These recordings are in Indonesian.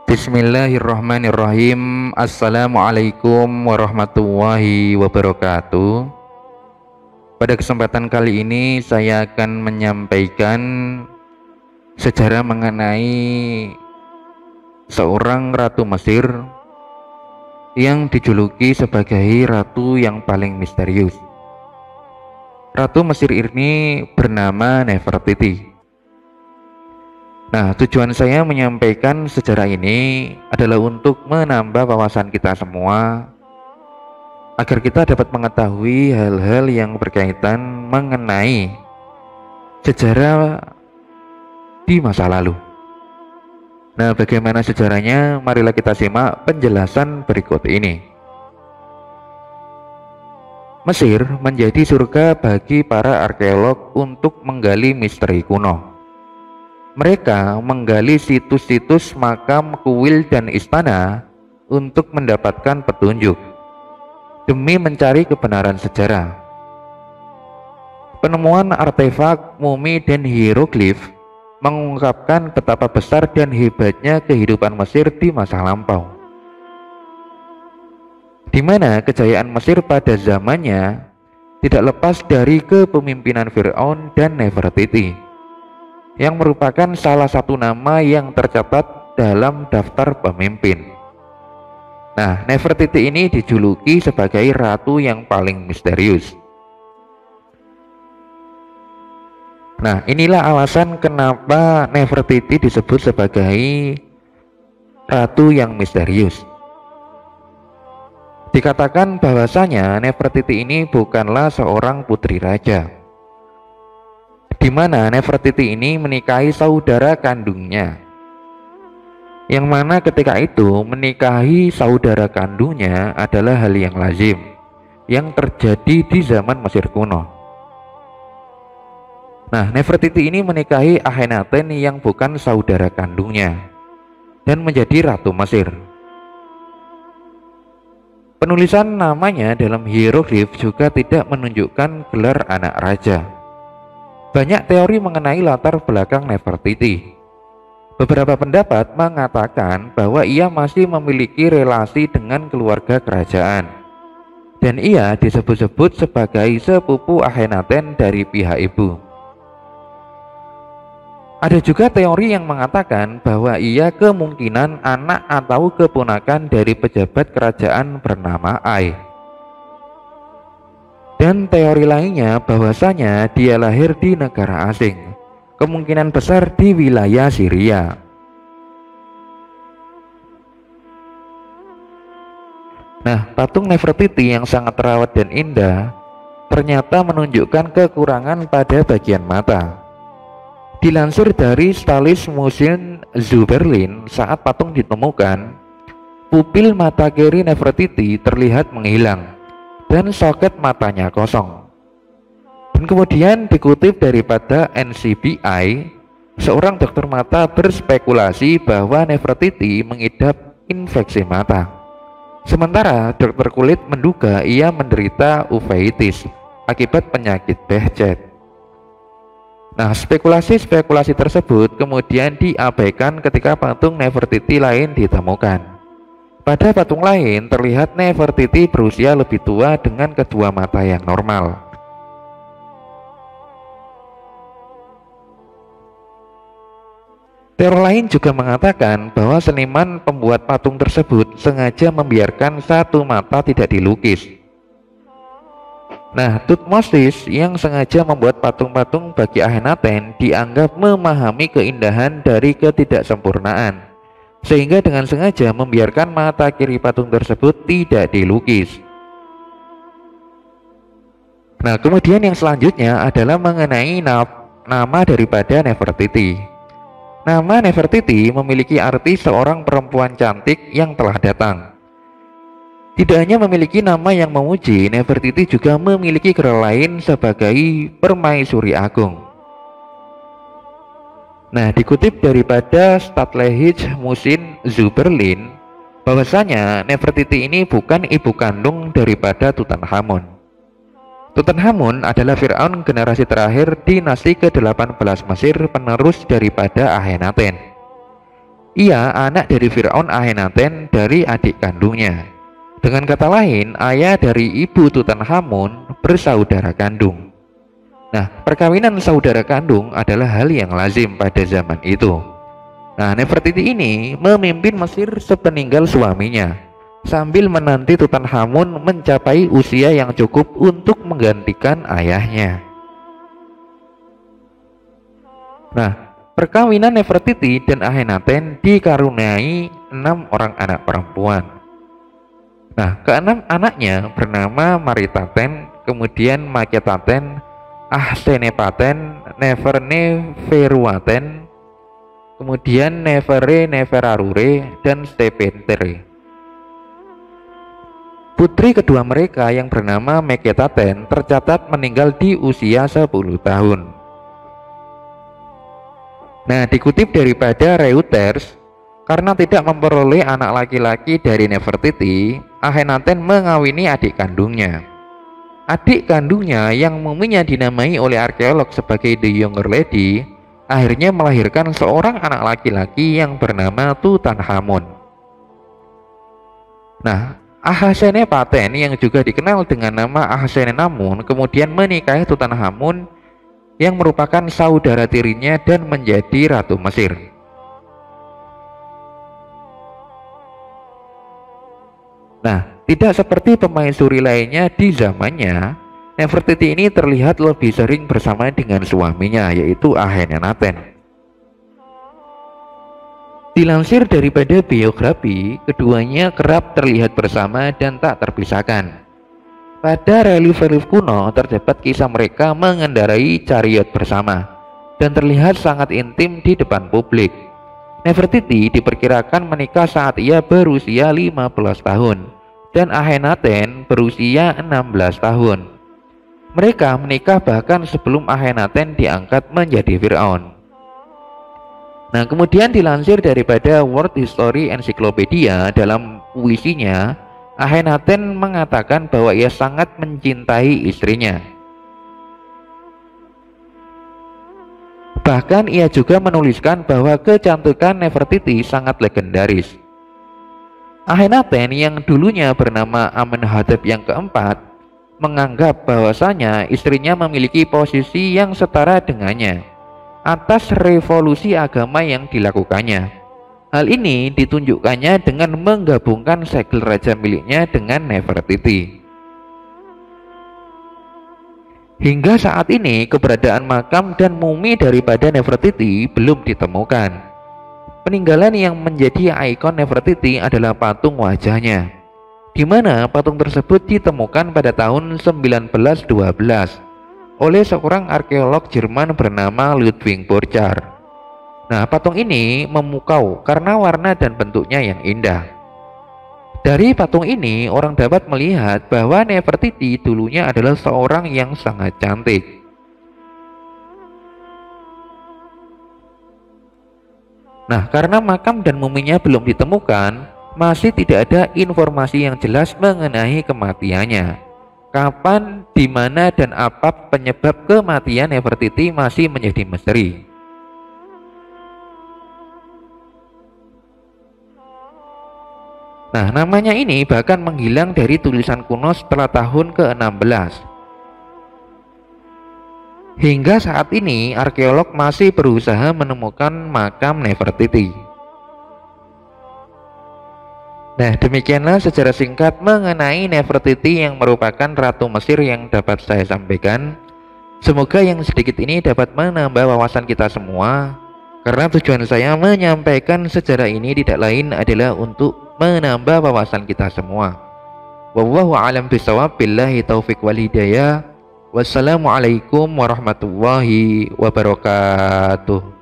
Bismillahirrahmanirrahim. Assalamualaikum warahmatullahi wabarakatuh. Pada kesempatan kali ini saya akan menyampaikan sejarah mengenai seorang ratu Mesir yang dijuluki sebagai ratu yang paling misterius. Ratu Mesir ini bernama Nefertiti. Nah, tujuan saya menyampaikan sejarah ini adalah untuk menambah wawasan kita semua agar kita dapat mengetahui hal-hal yang berkaitan mengenai sejarah di masa lalu. Nah, bagaimana sejarahnya? Marilah kita simak penjelasan berikut ini. Mesir menjadi surga bagi para arkeolog untuk menggali misteri kuno. Mereka menggali situs-situs makam, kuil, dan istana untuk mendapatkan petunjuk demi mencari kebenaran sejarah. Penemuan artefak, mumi, dan hieroglif mengungkapkan betapa besar dan hebatnya kehidupan Mesir di masa lampau, di mana kejayaan Mesir pada zamannya tidak lepas dari kepemimpinan Firaun dan Nefertiti, yang merupakan salah satu nama yang tercatat dalam daftar pemimpin. Nah, Nefertiti ini dijuluki sebagai ratu yang paling misterius. Nah, inilah alasan kenapa Nefertiti disebut sebagai ratu yang misterius. Dikatakan bahwasanya Nefertiti ini bukanlah seorang putri raja, di mana Nefertiti ini menikahi saudara kandungnya, yang mana ketika itu menikahi saudara kandungnya adalah hal yang lazim yang terjadi di zaman Mesir kuno. Nah, Nefertiti ini menikahi Akhenaten yang bukan saudara kandungnya dan menjadi ratu Mesir. Penulisan namanya dalam hieroglif juga tidak menunjukkan gelar anak raja. Banyak teori mengenai latar belakang Nefertiti. Beberapa pendapat mengatakan bahwa ia masih memiliki relasi dengan keluarga kerajaan, dan ia disebut-sebut sebagai sepupu Akhenaten dari pihak ibu. Ada juga teori yang mengatakan bahwa ia kemungkinan anak atau keponakan dari pejabat kerajaan bernama Ai. Dan teori lainnya bahwasanya dia lahir di negara asing, kemungkinan besar di wilayah Syria. Nah, patung Nefertiti yang sangat terawat dan indah ternyata menunjukkan kekurangan pada bagian mata. Dilansir dari Stalis Museum Zoo Berlin, saat patung ditemukan, pupil mata kiri Nefertiti terlihat menghilang dan soket matanya kosong. Dan kemudian dikutip daripada NCBI, seorang dokter mata berspekulasi bahwa Nefertiti mengidap infeksi mata, sementara dokter kulit menduga ia menderita uveitis akibat penyakit Behcet. Nah, spekulasi-spekulasi tersebut kemudian diabaikan ketika patung Nefertiti lain ditemukan. Pada patung lain terlihat Nefertiti berusia lebih tua dengan kedua mata yang normal. Teori lain juga mengatakan bahwa seniman pembuat patung tersebut sengaja membiarkan satu mata tidak dilukis. Nah, Thutmose yang sengaja membuat patung-patung bagi Akhenaten dianggap memahami keindahan dari ketidaksempurnaan, sehingga dengan sengaja membiarkan mata kiri patung tersebut tidak dilukis. Nah, kemudian yang selanjutnya adalah mengenai nama daripada Nefertiti. Nama Nefertiti memiliki arti seorang perempuan cantik yang telah datang. Tidak hanya memiliki nama yang memuji, Nefertiti juga memiliki gelar lain sebagai permaisuri agung. Nah, dikutip daripada Stadtliche Museum Zoo Berlin, bahwasanya Nefertiti ini bukan ibu kandung daripada Tutankhamun. Tutankhamun adalah Firaun generasi terakhir dinasti ke-18 Mesir, penerus daripada Akhenaten. Ia anak dari Fir'aun Akhenaten dari adik kandungnya. Dengan kata lain, ayah dari ibu Tutankhamun bersaudara kandung. Nah, perkawinan saudara kandung adalah hal yang lazim pada zaman itu. Nah, Nefertiti ini memimpin Mesir sepeninggal suaminya, sambil menanti Tutankhamun mencapai usia yang cukup untuk menggantikan ayahnya. Nah, perkawinan Nefertiti dan Akhenaten dikaruniai 6 orang anak perempuan. Nah, keenam anaknya bernama Maritaten, kemudian Maketaten, Ahsenepaten, Neferneferuaten, kemudian Neferarure, dan Stepentere. Putri kedua mereka yang bernama Meketaten tercatat meninggal di usia 10 tahun. Nah, dikutip daripada Reuters, karena tidak memperoleh anak laki-laki dari Nefertiti, Akhenaten mengawini adik kandungnya. Adik kandungnya yang muminya dinamai oleh arkeolog sebagai The Younger Lady akhirnya melahirkan seorang anak laki-laki yang bernama Tutankhamun. Nah, Ahsenepaten yang juga dikenal dengan nama Ahsenenamun kemudian menikahi Tutankhamun yang merupakan saudara tirinya dan menjadi Ratu Mesir. Nah, tidak seperti pemaisuri lainnya di zamannya, Nefertiti ini terlihat lebih sering bersama dengan suaminya, yaitu Akhenaten. Dilansir daripada biografi, keduanya kerap terlihat bersama dan tak terpisahkan. Pada relief-relief kuno terdapat kisah mereka mengendarai chariot bersama dan terlihat sangat intim di depan publik. Nefertiti diperkirakan menikah saat ia berusia 15 tahun dan Akhenaten berusia 16 tahun. Mereka menikah bahkan sebelum Akhenaten diangkat menjadi Fir'aun. Nah, kemudian dilansir daripada World History Encyclopedia, dalam puisinya, Akhenaten mengatakan bahwa ia sangat mencintai istrinya. Bahkan ia juga menuliskan bahwa kecantikan Nefertiti sangat legendaris. Akhenaten yang dulunya bernama Amenhotep yang keempat menganggap bahwasanya istrinya memiliki posisi yang setara dengannya atas revolusi agama yang dilakukannya. Hal ini ditunjukkannya dengan menggabungkan segel raja miliknya dengan Nefertiti. Hingga saat ini keberadaan makam dan mumi daripada Nefertiti belum ditemukan. Peninggalan yang menjadi ikon Nefertiti adalah patung wajahnya, di mana patung tersebut ditemukan pada tahun 1912 oleh seorang arkeolog Jerman bernama Ludwig Borchardt. Nah, patung ini memukau karena warna dan bentuknya yang indah. Dari patung ini, orang dapat melihat bahwa Nefertiti dulunya adalah seorang yang sangat cantik. Nah, karena makam dan muminya belum ditemukan, masih tidak ada informasi yang jelas mengenai kematiannya. Kapan, di mana, dan apa penyebab kematian Nefertiti masih menjadi misteri. Nah, namanya ini bahkan menghilang dari tulisan kuno setelah tahun ke-16. Hingga saat ini, arkeolog masih berusaha menemukan makam Nefertiti. Nah, demikianlah sejarah singkat mengenai Nefertiti yang merupakan Ratu Mesir yang dapat saya sampaikan. Semoga yang sedikit ini dapat menambah wawasan kita semua, karena tujuan saya menyampaikan sejarah ini tidak lain adalah untuk menambah wawasan kita semua. Wallahu a'lam bishawab, billahi taufik wal hidayah. Wassalamualaikum warahmatullahi wabarakatuh.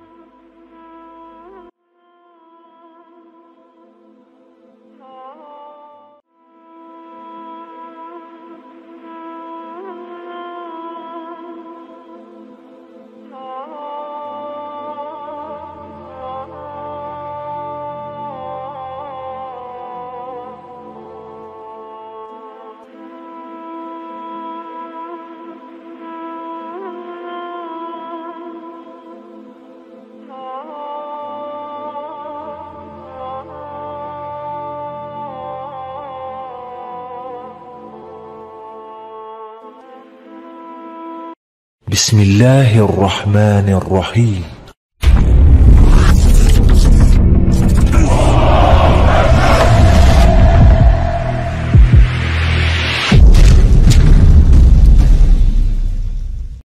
Bismillahirrahmanirrahim.